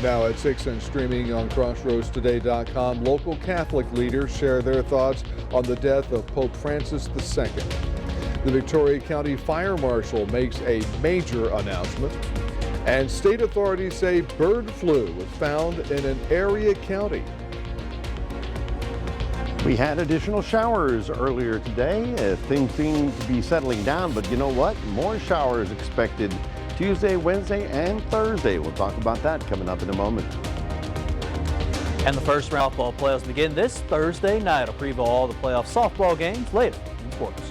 Now at 6 and streaming on crossroadstoday.com, local Catholic leaders share their thoughts on the death of Pope Francis II. The Victoria County Fire Marshal makes a major announcement. And state authorities say bird flu was found in an area county. We had additional showers earlier today. Things seem to be settling down, but you know what? More showers expected Tuesday, Wednesday, and Thursday. We'll talk about that coming up in a moment. And the first round of softball playoffs begin this Thursday night. I'll preview all the playoff softball games later in sports.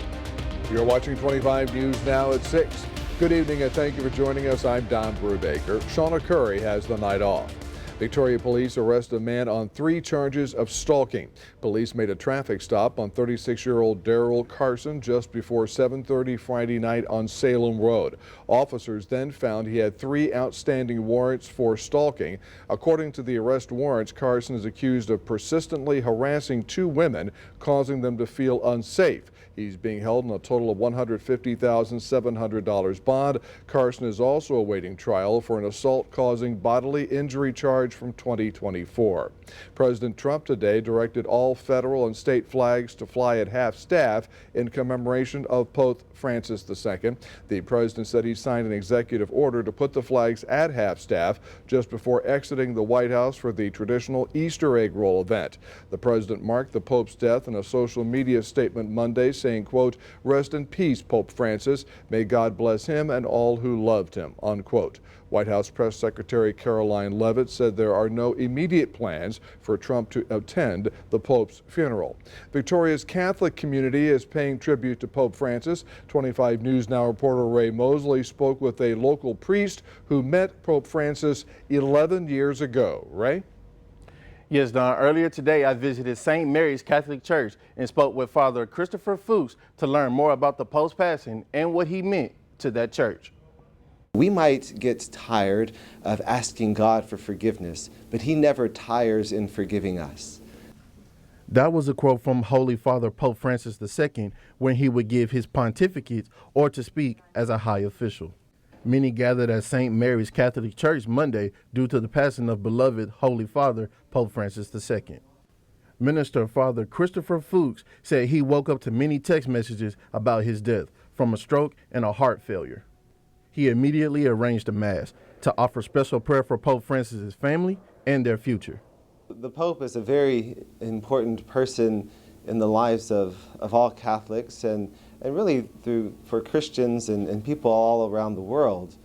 You're watching 25 News now at 6. Good evening and thank you for joining us. I'm Don Brubaker. Shauna Curry has the night off. Victoria police arrest a man on 3 charges of stalking. Police made a traffic stop on 36-year-old Daryl Carson just before 7:30 Friday night on Salem Road. Officers then found he had 3 outstanding warrants for stalking. According to the arrest warrants, Carson is accused of persistently harassing 2 women, causing them to feel unsafe. He's being held on a total of $150,700 bond. Carson is also awaiting trial for an assault causing bodily injury charge from 2024. President Trump today directed all federal and state flags to fly at half-staff in commemoration of Pope Francis II. The president said he signed an executive order to put the flags at half-staff just before exiting the White House for the traditional Easter egg roll event. The president marked the Pope's death in a social media statement Monday, saying, quote, "Rest in peace, Pope Francis. May God bless him and all who loved him," unquote. White House Press Secretary Caroline Leavitt said there are no immediate plans for Trump to attend the Pope's funeral. Victoria's Catholic community is paying tribute to Pope Francis. 25 News Now reporter Ray Mosley spoke with a local priest who met Pope Francis 11 years ago. Ray? Yes, Don. Earlier today, I visited St. Mary's Catholic Church and spoke with Father Christopher Fuchs to learn more about the Pope's passing and what he meant to that church. We might get tired of asking God for forgiveness, but he never tires in forgiving us. That was a quote from Holy Father Pope Francis II when he would give his pontificates or to speak as a high official. Many gathered at St. Mary's Catholic Church Monday due to the passing of beloved Holy Father Pope Francis II. Minister Father Christopher Fuchs said he woke up to many text messages about his death from a stroke and a heart failure. He immediately arranged a mass to offer special prayer for Pope Francis' family and their future. The Pope is a very important person in the lives of all Catholics and really for Christians and people all around the world.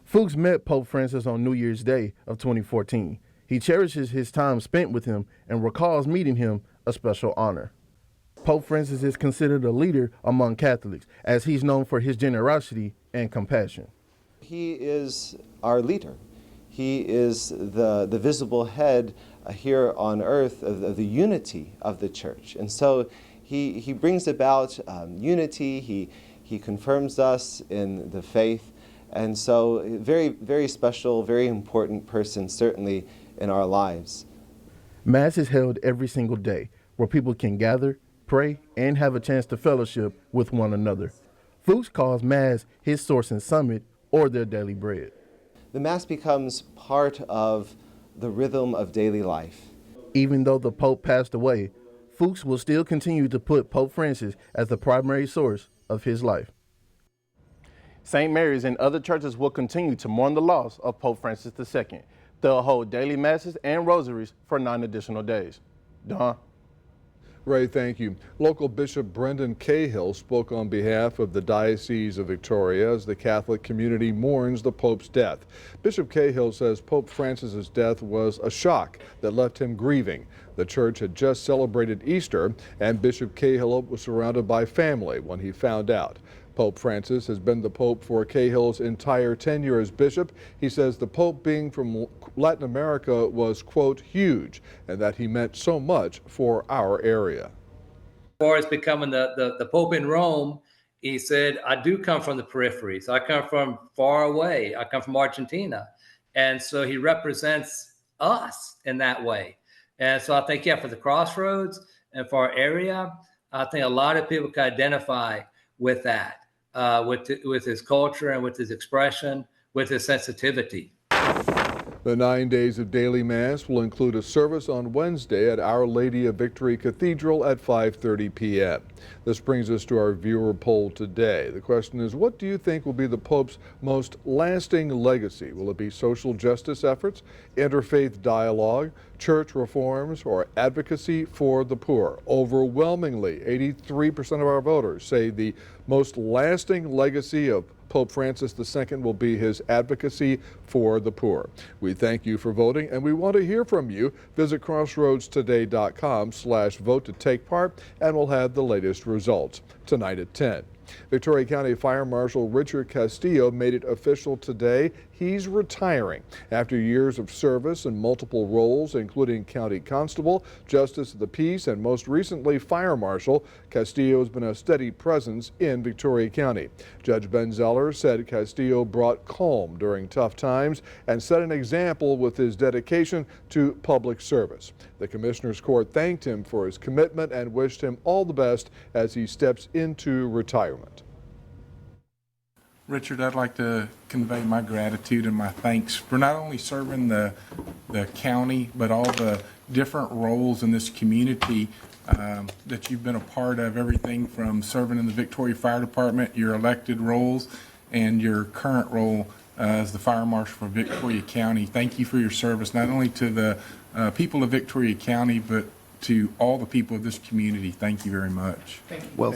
Fuchs met Pope Francis on New Year's Day of 2014. He cherishes his time spent with him and recalls meeting him a special honor. Pope Francis is considered a leader among Catholics as he's known for his generosity and compassion. He is our leader. He is the visible head here on earth of the unity of the church. And so he brings about unity. He confirms us in the faith. And so very, very special, very important person, certainly in our lives. Mass is held every single day where people can gather, pray, and have a chance to fellowship with one another. Fuchs calls Mass his source and summit, or their daily bread. The Mass becomes part of the rhythm of daily life. Even though the Pope passed away, Fuchs will still continue to put Pope Francis as the primary source of his life. St. Mary's and other churches will continue to mourn the loss of Pope Francis II. They'll hold daily masses and rosaries for 9 additional days. Don? Ray, thank you. Local Bishop Brendan Cahill spoke on behalf of the Diocese of Victoria as the Catholic community mourns the Pope's death. Bishop Cahill says Pope Francis's death was a shock that left him grieving. The church had just celebrated Easter, and Bishop Cahill was surrounded by family when he found out. Pope Francis has been the Pope for Cahill's entire tenure as bishop. He says the Pope being from Latin America was, quote, huge, and that he meant so much for our area. As far as becoming the Pope in Rome, he said, I do come from the periphery. So I come from far away. I come from Argentina. And so he represents us in that way. And so I think, yeah, for the Crossroads and for our area, I think a lot of people can identify with that. With his culture and with his expression, with his sensitivity. The 9 days of daily Mass will include a service on Wednesday at Our Lady of Victory Cathedral at 5:30 p.m. This brings us to our viewer poll today. The question is, what do you think will be the Pope's most lasting legacy? Will it be social justice efforts, interfaith dialogue, church reforms, or advocacy for the poor? Overwhelmingly, 83% of our voters say the most lasting legacy of Pope Francis II will be his advocacy for the poor. We thank you for voting, and we want to hear from you. Visit crossroadstoday.com/vote to take part, and we'll have the latest results tonight at 10. Victoria County Fire Marshal Richard Castillo made it official today. He's retiring after years of service in multiple roles, including county constable, justice of the peace, and most recently fire marshal. Castillo has been a steady presence in Victoria County. Judge Ben Zeller said Castillo brought calm during tough times and set an example with his dedication to public service. The Commissioner's Court thanked him for his commitment and wished him all the best as he steps into retirement. Richard, I'd like to convey my gratitude and my thanks for not only serving the county, but all the different roles in this community that you've been a part of, everything from serving in the Victoria Fire Department, your elected roles, and your current role as the Fire Marshal for Victoria County. Thank you for your service, not only to the people of Victoria County, but to all the people of this community. Thank you very much. Thank you. Well,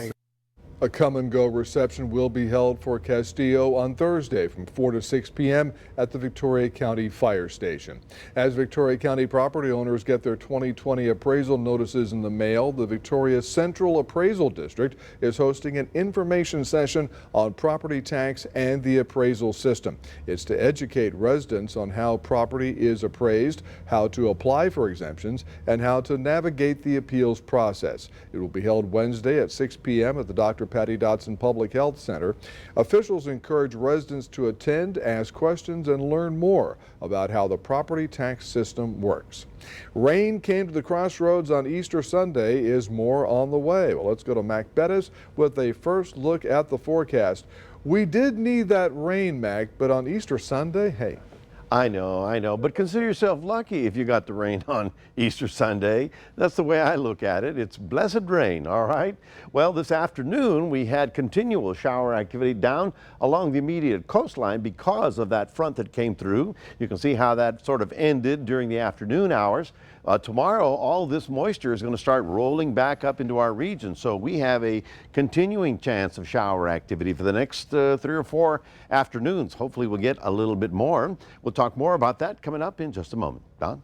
A come-and-go reception will be held for Castillo on Thursday from 4 to 6 p.m. at the Victoria County Fire Station. As Victoria County property owners get their 2020 appraisal notices in the mail, the Victoria Central Appraisal District is hosting an information session on property tax and the appraisal system. It's to educate residents on how property is appraised, how to apply for exemptions, and how to navigate the appeals process. It will be held Wednesday at 6 p.m. at the Dr. Patty Dotson Public Health Center. Officials encourage residents to attend, ask questions, and learn more about how the property tax system works. Rain came to the Crossroads on Easter Sunday. Is more on the way? Well, let's go to Mac Bettis with a first look at the forecast. We did need that rain, Mac, but on Easter Sunday, hey. I know, but consider yourself lucky if you got the rain on Easter Sunday. That's the way I look at it. It's blessed rain, all right? Well, this afternoon we had continual shower activity down along the immediate coastline because of that front that came through. You can see how that sort of ended during the afternoon hours. Tomorrow, all this moisture is going to start rolling back up into our region, so we have a continuing chance of shower activity for the next 3 or 4 afternoons. Hopefully we'll get a little bit more. We'll talk more about that coming up in just a moment. Don?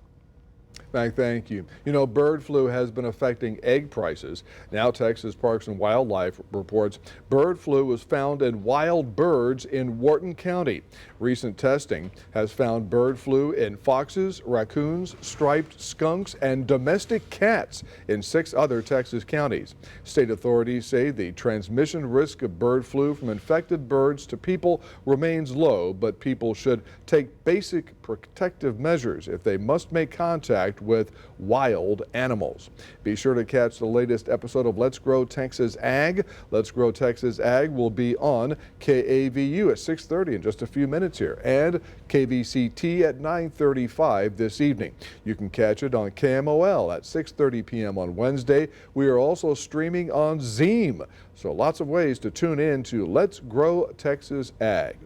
Mac, thank you. You know, bird flu has been affecting egg prices. Now Texas Parks and Wildlife reports bird flu was found in wild birds in Wharton County. Recent testing has found bird flu in foxes, raccoons, striped skunks, and domestic cats in 6 other Texas counties. State authorities say the transmission risk of bird flu from infected birds to people remains low, but people should take basic protective measures if they must make contact with wild animals. Be sure to catch the latest episode of Let's Grow Texas Ag. Let's Grow Texas Ag will be on KAVU at 6:30 in just a few minutes here, and KVCT at 9:35 this evening. You can catch it on KMOL at 6:30 p.m. on Wednesday. We are also streaming on Zeem, so lots of ways to tune in to Let's Grow Texas Ag.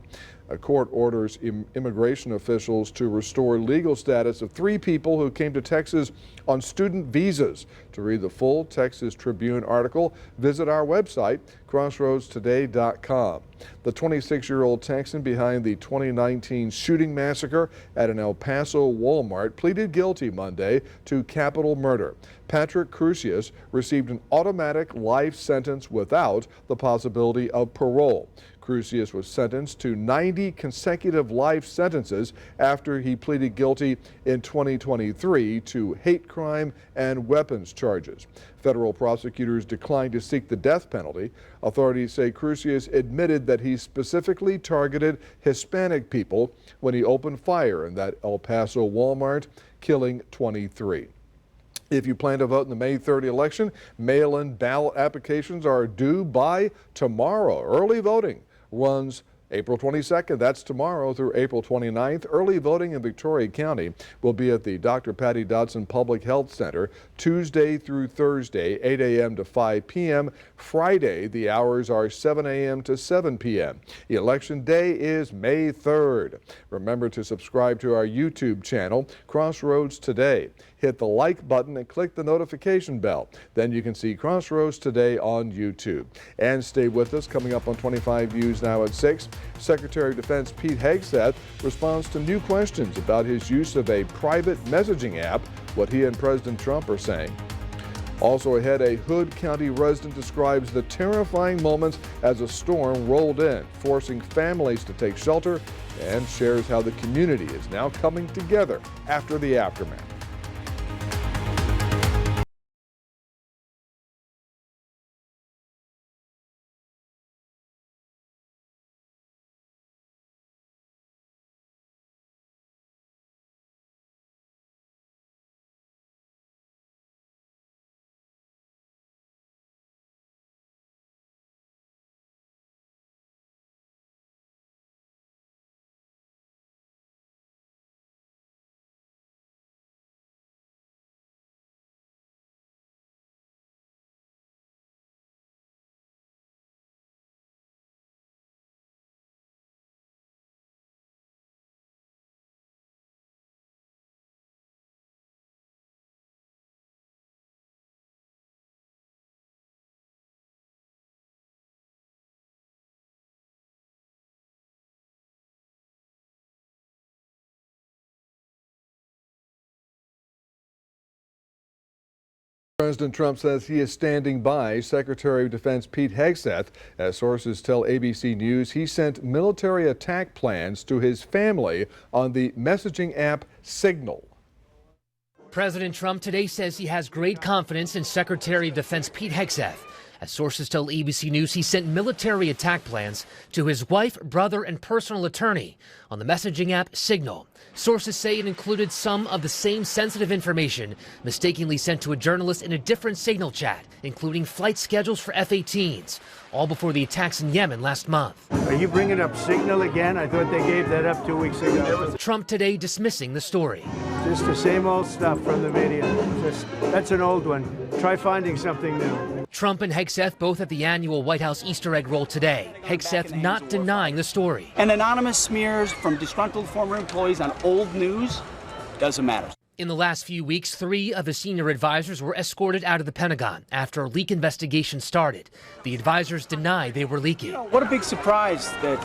A court orders immigration officials to restore legal status of 3 people who came to Texas on student visas. To read the full Texas Tribune article, visit our website, crossroadstoday.com. The 26-year-old Texan behind the 2019 shooting massacre at an El Paso Walmart pleaded guilty Monday to capital murder. Patrick Crucius received an automatic life sentence without the possibility of parole. Crucius was sentenced to 90 consecutive life sentences after he pleaded guilty in 2023 to hate crime and weapons charges. Federal prosecutors declined to seek the death penalty. Authorities say Crucius admitted that he specifically targeted Hispanic people when he opened fire in that El Paso Walmart, killing 23. If you plan to vote in the May 30 election, mail-in ballot applications are due by tomorrow. Early voting runs April 22nd, that's tomorrow, through April 29th. Early voting in Victoria County will be at the Dr. Patty Dodson Public Health Center Tuesday through Thursday, 8 a.m. to 5 p.m. Friday, the hours are 7 a.m. to 7 p.m. Election day is May 3rd. Remember to subscribe to our YouTube channel, Crossroads Today. Hit the like button and click the notification bell. Then you can see Crossroads Today on YouTube. And stay with us. Coming up on 25 News now at 6, Secretary of Defense Pete Hegseth responds to new questions about his use of a private messaging app, what he and President Trump are saying. Also ahead, a Hood County resident describes the terrifying moments as a storm rolled in, forcing families to take shelter, and shares how the community is now coming together after the aftermath. President Trump says he is standing by Secretary of Defense Pete Hegseth. As sources tell ABC News, he sent military attack plans to his family on the messaging app Signal. President Trump today says he has great confidence in Secretary of Defense Pete Hegseth. As sources tell ABC News, he sent military attack plans to his wife, brother, and personal attorney on the messaging app Signal. Sources say it included some of the same sensitive information mistakenly sent to a journalist in a different Signal chat, including flight schedules for F-18s, all before the attacks in Yemen last month. Are you bringing up Signal again? I thought they gave that up 2 weeks ago. Trump today dismissing the story. Just the same old stuff from the media. That's an old one. Try finding something new. Trump and Hegseth both at the annual White House Easter egg roll today. Hegseth not denying the story. And anonymous smears from disgruntled former employees on old news doesn't matter. In the last few weeks, 3 of his senior advisors were escorted out of the Pentagon after a leak investigation started. The advisors deny they were leaking. What a big surprise that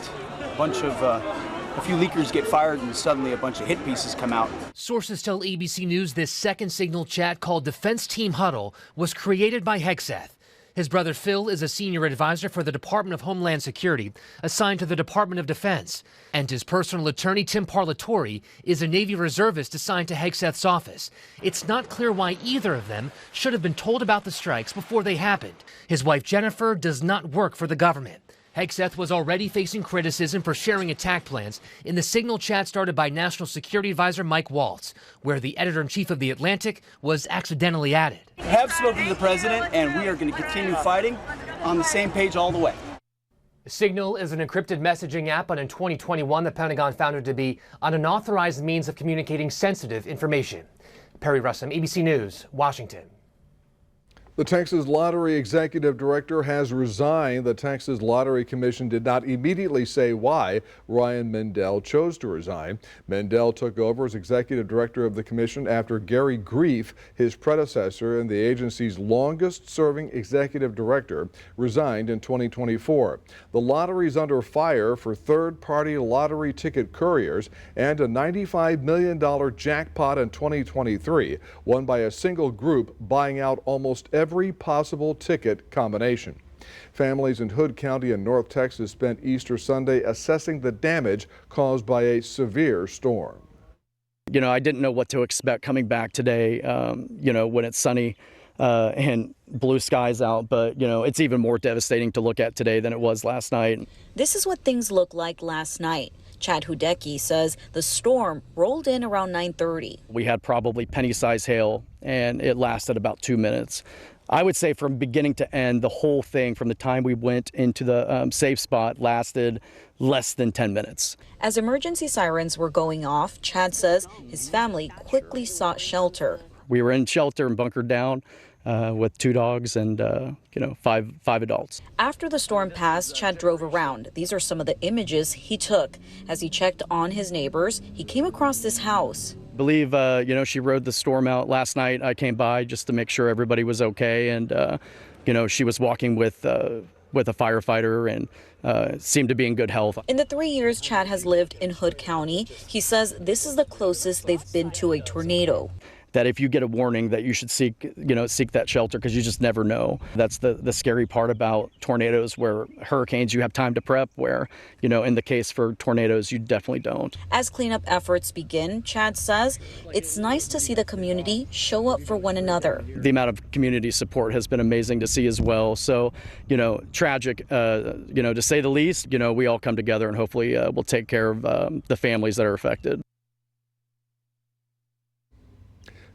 a few leakers get fired and suddenly a bunch of hit pieces come out. Sources tell ABC News this second Signal chat called Defense Team Huddle was created by Hegseth. His brother Phil is a senior advisor for the Department of Homeland Security, assigned to the Department of Defense. And his personal attorney, Tim Parlatori, is a Navy reservist assigned to Hegseth's office. It's not clear why either of them should have been told about the strikes before they happened. His wife, Jennifer, does not work for the government. Hegseth was already facing criticism for sharing attack plans in the Signal chat started by National Security Advisor Mike Waltz, where the editor-in-chief of The Atlantic was accidentally added. I have spoken to the president, and we are going to continue fighting on the same page all the way. Signal is an encrypted messaging app, but in 2021, the Pentagon found it to be an unauthorized means of communicating sensitive information. Perry Russum, ABC News, Washington. The Texas Lottery Executive Director has resigned. The Texas Lottery Commission did not immediately say why Ryan Mendel chose to resign. Mendel took over as Executive Director of the Commission after Gary Grief, his predecessor and the agency's longest-serving Executive Director, resigned in 2024. The lottery is under fire for third-party lottery ticket couriers and a $95 million jackpot in 2023, won by a single group buying out almost every possible ticket combination. Families in Hood County in North Texas spent Easter Sunday assessing the damage caused by a severe storm. You know, I didn't know what to expect coming back today, when it's sunny and blue skies out. But, it's even more devastating to look at today than it was last night. This is what things looked like last night. Chad Hudecki says the storm rolled in around 9:30. We had probably penny-sized hail, and it lasted about 2 minutes. I would say from beginning to end, the whole thing from the time we went into the safe spot lasted less than 10 minutes. As emergency sirens were going off, Chad says his family quickly sought shelter. We were in shelter and bunkered down with 2 dogs and five adults. After the storm passed, Chad drove around. These are some of the images he took. As he checked on his neighbors, he came across this house. I believe, she rode the storm out last night. I came by just to make sure everybody was okay. And, she was walking with a firefighter and seemed to be in good health. In the 3 years Chad has lived in Hood County, he says this is the closest they've been to a tornado. That if you get a warning that you should seek that shelter, because you just never know. That's the scary part about tornadoes. Where hurricanes, you have time to prep, where, in the case for tornadoes, you definitely don't. As cleanup efforts begin, Chad says it's nice to see the community show up for one another. The amount of community support has been amazing to see as well. So, tragic, to say the least. We all come together and hopefully we'll take care of the families that are affected.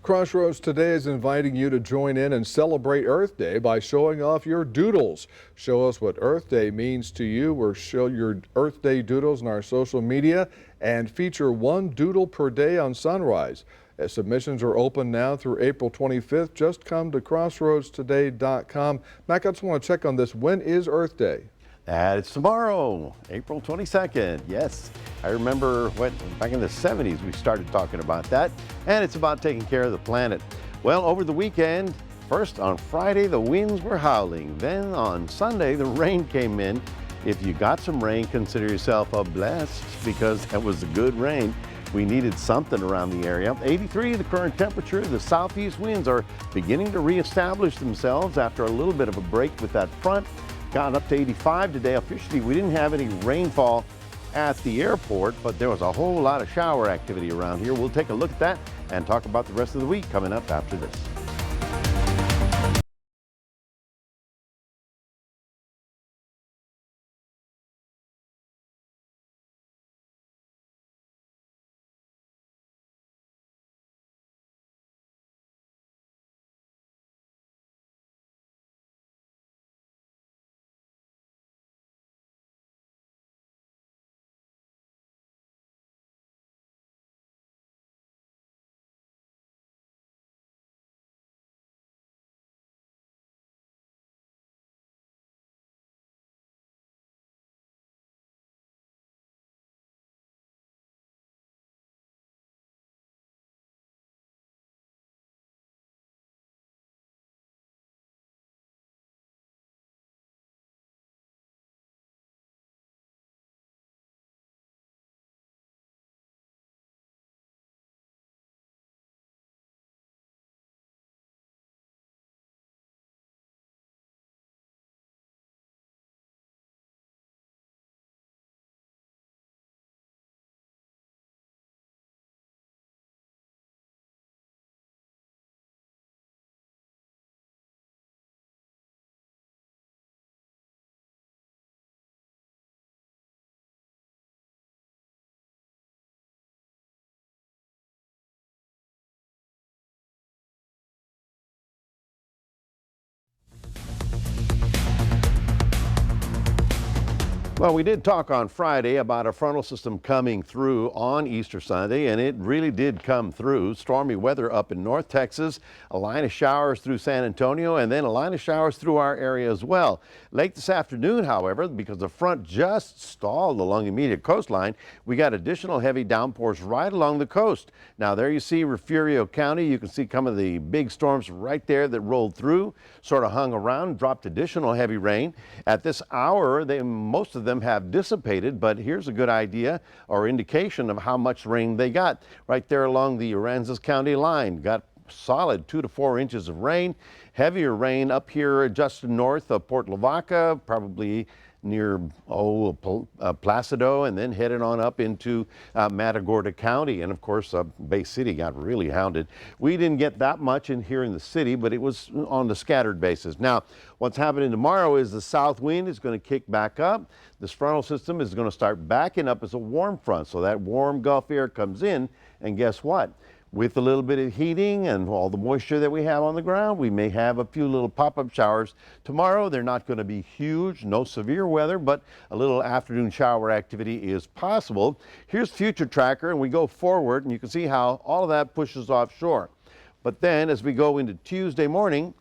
Crossroads Today is inviting you to join in and celebrate Earth Day by showing off your doodles. Show us what Earth Day means to you, or show your Earth Day doodles in our social media and feature 1 doodle per day on Sunrise. As submissions are open now through April 25th. Just come to crossroadstoday.com. Mac, I just want to check on this. When is Earth Day? It's tomorrow, April 22nd. Yes, I remember back in the 70s we started talking about that, and it's about taking care of the planet. Well, over the weekend, first on Friday the winds were howling, then on Sunday the rain came in. If you got some rain, consider yourself blessed, because that was a good rain. We needed something around the area. 83 the current temperature. The southeast winds are beginning to reestablish themselves after a little bit of a break with that front. Got up to 85 today. Officially, we didn't have any rainfall at the airport, but there was a whole lot of shower activity around here. We'll take a look at that and talk about the rest of the week coming up after this. Well, we did talk on Friday about a frontal system coming through on Easter Sunday, and it really did come through. Stormy weather up in North Texas, a line of showers through San Antonio, and then a line of showers through our area as well. Late this afternoon, however, because the front just stalled along the immediate coastline, we got additional heavy downpours right along the coast. Now, there you see Refugio County. You can see some of the big storms right there that rolled through, sort of hung around, dropped additional heavy rain. At this hour, most of them have dissipated, but here's a good idea or indication of how much rain they got. Right there along the Aransas County line, got solid 2 to 4 inches of rain. Heavier rain up here just north of Port Lavaca, probably near Placido, and then headed on up into Matagorda County. And of course, Bay City got really hounded. We didn't get that much in here in the city, but it was on the scattered basis. Now, what's happening tomorrow is the south wind is going to kick back up. This frontal system is going to start backing up as a warm front. So that warm Gulf air comes in, and guess what? with a little bit of heating and all the moisture that we have on the ground, we may have a few little pop-up showers tomorrow. They're not going to be huge, no severe weather, but a little afternoon shower activity is possible. Here's Future Tracker, and we go forward, and you can see how all of that pushes offshore. But then as we go into Tuesday morning,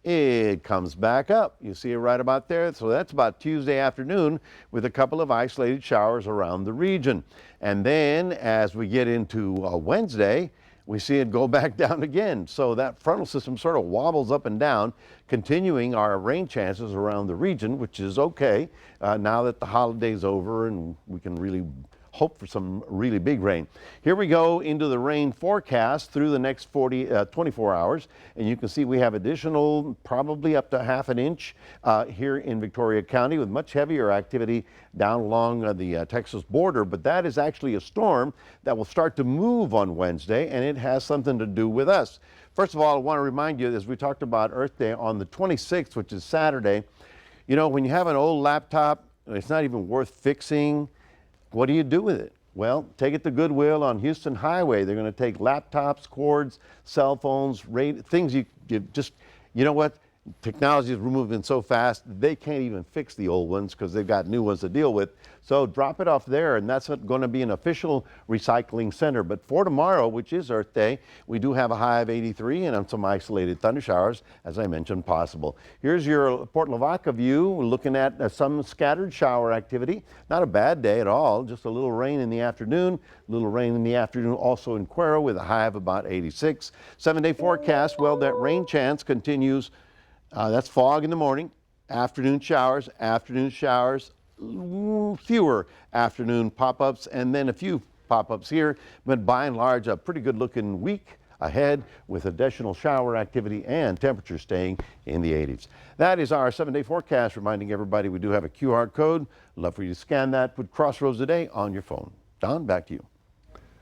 it comes back up. You see it right about there. So that's about Tuesday afternoon with a couple of isolated showers around the region. And then as we get into Wednesday, we see it go back down again. So that frontal system sort of wobbles up and down, continuing our rain chances around the region, which is okay now that the holiday's over and we can really hope for some really big rain. Here we go into the rain forecast through the next 24 hours, and you can see we have additional, probably up to ½ an inch here in Victoria County, with much heavier activity down along the Texas border. But that is actually a storm that will start to move on Wednesday, and it has something to do with us. First of all, I want to remind you, as we talked about Earth Day on the 26th, which is Saturday, you know, when you have an old laptop, it's not even worth fixing. What do you do with it? Well, take it to Goodwill on Houston Highway. They're going to take laptops, cords, cell phones, things you just, you know what? Technology is moving so fast, they can't even fix the old ones because they've got new ones to deal with. So drop it off there, and that's going to be an official recycling center. But for tomorrow, which is Earth Day, we do have a high of 83 and some isolated thunder showers, as I mentioned, possible. Here's your Port Lavaca view. We're looking at some scattered shower activity. Not a bad day at all, just a little rain in the afternoon. A little rain in the afternoon also in Cuero with a high of about 86. 7-day forecast, well, that rain chance continues. That's fog in the morning, afternoon showers, fewer afternoon pop-ups, and then a few pop-ups here. But by and large, a pretty good looking week ahead with additional shower activity and temperatures staying in the 80s. That is our 7-day forecast, reminding everybody we do have a QR code. Love for you to scan that. Put Crossroads Today on your phone. Don, back to you.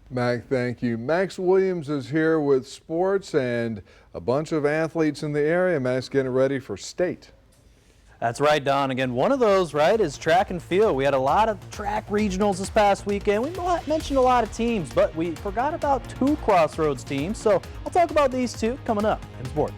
Mac, thank you. Max Williams is here with sports and a bunch of athletes in the area. Max getting ready for state. That's right, Don. Again, one of those, right, is track and field. We had a lot of track regionals this past weekend. We mentioned a lot of teams, but we forgot about 2 Crossroads teams. So I'll talk about these 2 coming up in sports.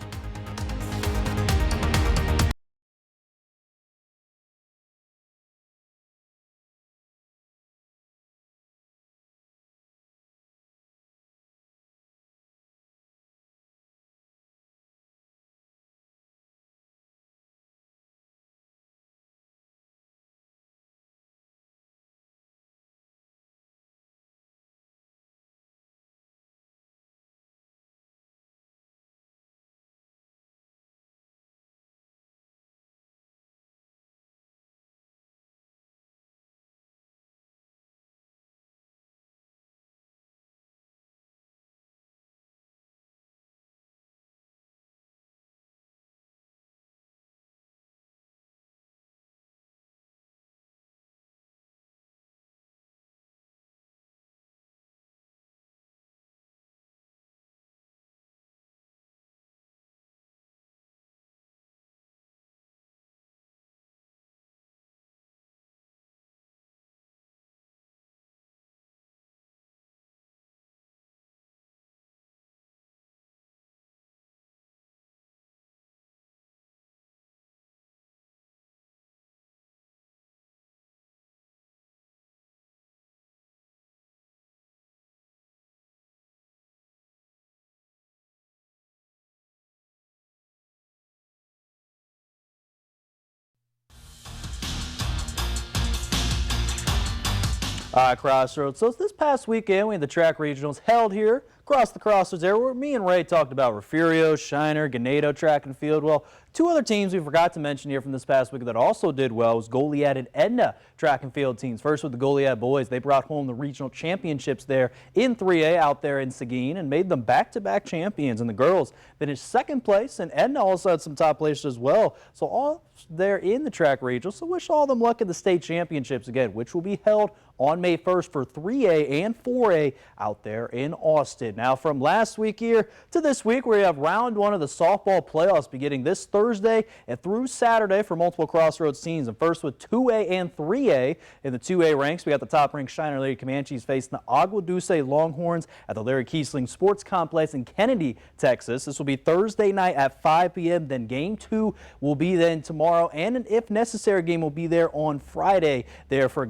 Crossroads. So this past weekend, we had the track regionals held here across the Crossroads area, where me and Ray talked about Refugio, Shiner, Ganado track and field. Well, 2 other teams we forgot to mention here from this past week that also did well was Goliad and Edna track and field teams. First with the Goliad boys, they brought home the regional championships there in 3A out there in Seguin and made them back-to-back champions. And the girls finished 2nd place, and Edna also had some top places as well. So all there in the track regional. So wish all them luck in the state championships again, which will be held on May 1st for 3A and 4A out there in Austin. Now from last week here to this week, we have round one of the softball playoffs beginning this Thursday and through Saturday for multiple Crossroads teams. And first with 2A and 3A in the 2A ranks, we got the top-ranked Shiner Lady Comanches facing the Agua Dulce Longhorns at the Larry Kiesling Sports Complex in Kennedy, Texas. This will be Thursday night at 5 p.m. Then game 2 will be then tomorrow, and an if necessary game will be there on Friday there for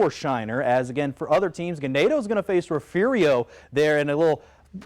Shiner. As again for other teams, Ganado is going to face Refugio there in a little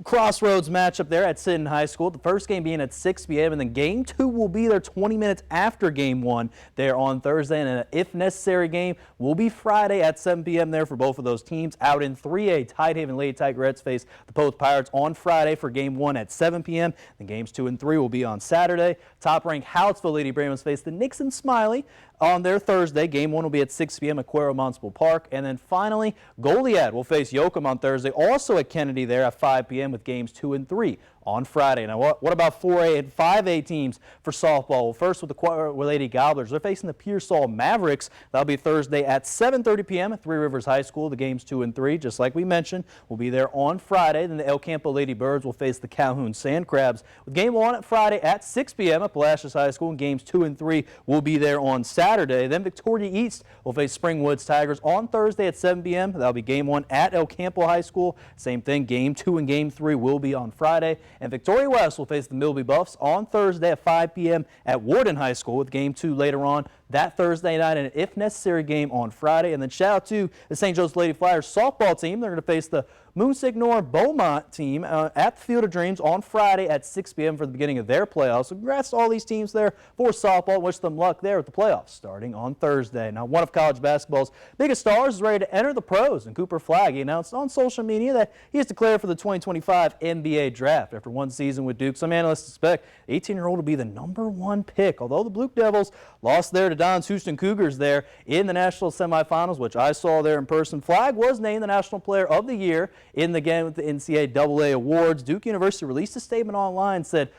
Crossroads matchup there at Sinton High School. The first game being at 6 p.m. and then game 2 will be there 20 minutes after game 1 there on Thursday. And an if necessary game will be Friday at 7 p.m. there for both of those teams. Out in 3A, Tidehaven Lady Tigerettes face the Poth Pirates on Friday for game 1 at 7 p.m. Then games 2 and 3 will be on Saturday. Top-ranked Hallettsville Lady Brahmans face the Nixon Smiley on their Thursday. Game 1 will be at 6 p.m. at Cuero Municipal Park. And then finally, Goliad will face Yoakum on Thursday, also at Kennedy there at 5 p.m. with games 2 and 3 on Friday. Now, what about 4A and 5A teams for softball? Well, first with the Cuero Lady Gobblers. They're facing the Pearsall Mavericks. That'll be Thursday at 7:30 p.m. at Three Rivers High School. The games 2 and 3, just like we mentioned, will be there on Friday. Then the El Campo Lady Birds will face the Calhoun Sand Crabs with game 1 at Friday at 6 p.m. at Palacios High School. And games 2 and 3 will be there on Saturday. Then Victoria East will face Springwoods Tigers on Thursday at 7 p.m. That'll be game 1 at El Campo High School. Same thing, game 2 and game 3 will be on Friday. And Victoria West will face the Milby Buffs on Thursday at 5 p.m. at Warden High School with game 2 later on that Thursday night and an if necessary game on Friday. And then shout out to the St. Joe's Lady Flyers softball team. They're going to face the Moonsignor Beaumont team at the Field of Dreams on Friday at 6 p.m. for the beginning of their playoffs. So congrats to all these teams there for softball. Wish them luck there at the playoffs starting on Thursday. Now, one of college basketball's biggest stars is ready to enter the pros, and Cooper Flagg, he announced on social media that he is declared for the 2025 NBA draft. After one season with Duke, some analysts expect the 18-year-old to be the #1 pick, although the Blue Devils lost there to Don's Houston Cougars there in the national semifinals, which I saw there in person. Flagg was named the National Player of the Year in the game with the NCAA awards. Duke University released a statement online, said,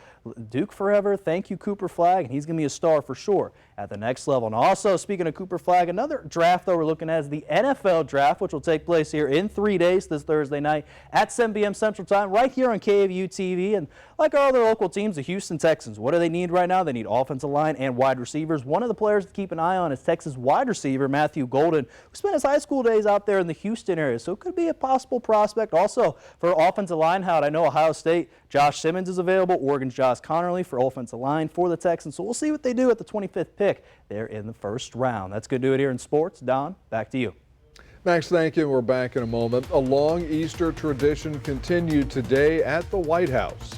Duke forever, thank you Cooper Flagg, and he's going to be a star for sure at the next level. And also, speaking of Cooper Flagg, another draft that we're looking at is the NFL draft, which will take place here in 3 days this Thursday night at 7 p.m. Central Time right here on KVU TV. And like our other local teams, the Houston Texans, what do they need right now? They need offensive line and wide receivers. One of the players to keep an eye on is Texas wide receiver Matthew Golden, who spent his high school days out there in the Houston area, so it could be a possible prospect. Also, for offensive line, I know Ohio State, Josh Simmons is available, Oregon's Josh Connerly for offensive line for the Texans. So we'll see what they do at the 25th pick there in the first round. That's going to do it here in sports. Don, back to you. Max, thank you. We're back in a moment. A long Easter tradition continued today at the White House.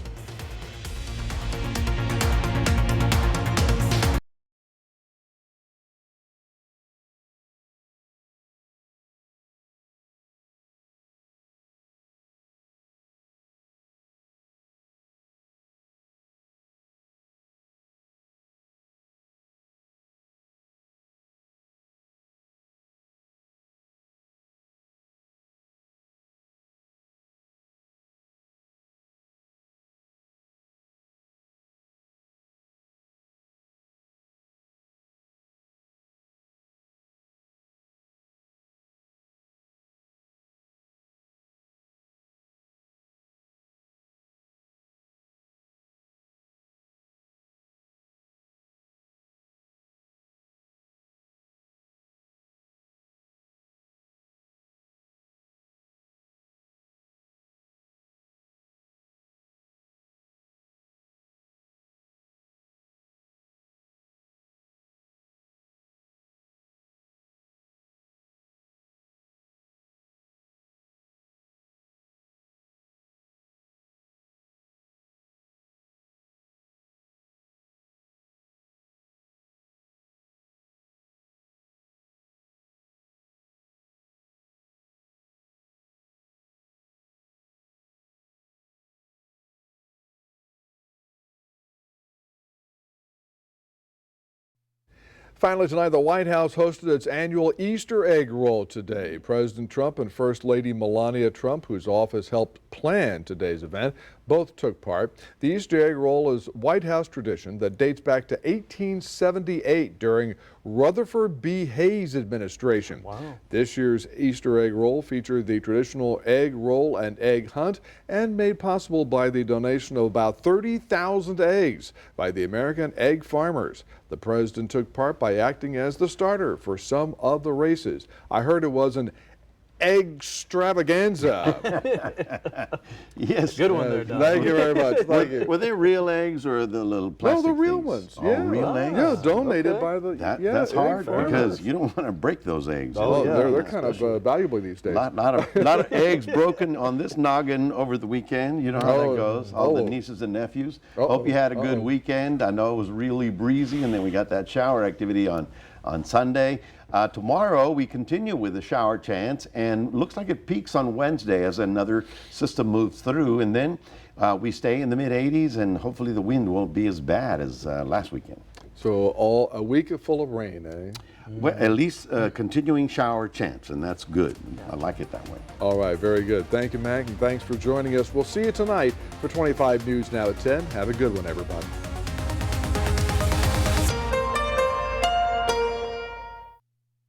Finally tonight, the White House hosted its annual Easter egg roll today. President Trump and First Lady Melania Trump, whose office helped plan today's event, Both took part. The Easter egg roll is White House tradition that dates back to 1878 during Rutherford B. Hayes administration. Wow. This year's Easter egg roll featured the traditional egg roll and egg hunt, and made possible by the donation of about 30,000 eggs by the American egg farmers. The president took part by acting as the starter for some of the races. I heard it was an extravaganza. Yes. Good one there, Don. Thank you very much. Thank you. Were they real eggs or the little plastic No, the real things? ones. Oh, Yeah. real eggs? Yeah, donated by the That's egg hard farmers. because you don't want to break those eggs. Oh, they're kind of valuable these days. Lot of eggs broken on this noggin over the weekend. You know how that goes. All the nieces and nephews. Hope you had a good weekend. I know it was really breezy, and then we got that shower activity on Sunday. Tomorrow we continue with a shower chance, and looks like it peaks on Wednesday as another system moves through, and then we stay in the mid-80s, and hopefully the wind won't be as bad as last weekend. So a week full of rain, eh? Well, at least continuing shower chance, and that's good. I like it that way. All right, very good. Thank you, Mac, and thanks for joining us. We'll see you tonight for 25 News Now at 10. Have a good one, everybody.